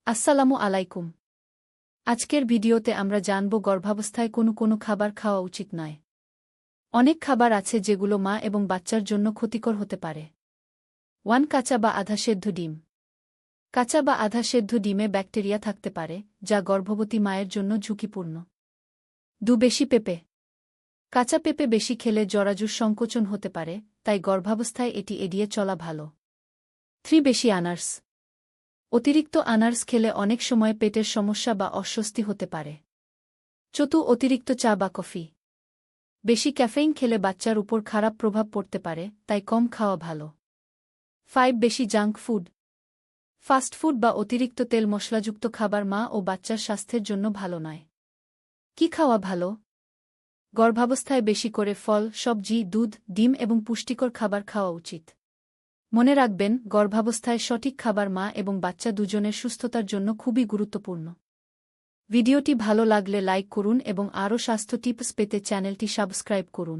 আসসালামু আলাইকুম। আজকের ভিডিওতে আমরা জানব গর্ভাবস্থায় কোনো খাবার খাওয়া উচিত নয়। অনেক খাবার আছে যেগুলো মা এবং বাচ্চার জন্য ক্ষতিকর হতে পারে। 1. কাঁচা বা আধা সেদ্ধ ডিম। কাঁচা বা আধা সেদ্ধ ডিমে ব্যাকটেরিয়া থাকতে পারে, যা গর্ভবতী মায়ের জন্য ঝুঁকিপূর্ণ। 2. বেশি পেঁপে। কাঁচা পেঁপে বেশি খেলে জরাজুর সংকোচন হতে পারে, তাই গর্ভাবস্থায় এটি এড়িয়ে চলা ভালো। 3. বেশি আনারস। অতিরিক্ত আনারস খেলে অনেক সময় পেটের সমস্যা বা অস্বস্তি হতে পারে। 4. অতিরিক্ত চা বা কফি। বেশি ক্যাফেইন খেলে বাচ্চার উপর খারাপ প্রভাব পড়তে পারে, তাই কম খাওয়া ভালো। 5. বেশি জাঙ্ক ফুড। ফাস্ট ফুড বা অতিরিক্ত তেল মশলাযুক্ত খাবার মা ও বাচ্চার স্বাস্থ্যের জন্য ভালো নয়। কি খাওয়া ভালো? গর্ভাবস্থায় বেশি করে ফল, সবজি, দুধ, ডিম এবং পুষ্টিকর খাবার খাওয়া উচিত। মনে রাখবেন, গর্ভাবস্থায় সঠিক খাবার মা এবং বাচ্চা দুজনের সুস্থতার জন্য খুবই গুরুত্বপূর্ণ। ভিডিওটি ভালো লাগলে লাইক করুন এবং আরও স্বাস্থ্য টিপস পেতে চ্যানেলটি সাবস্ক্রাইব করুন।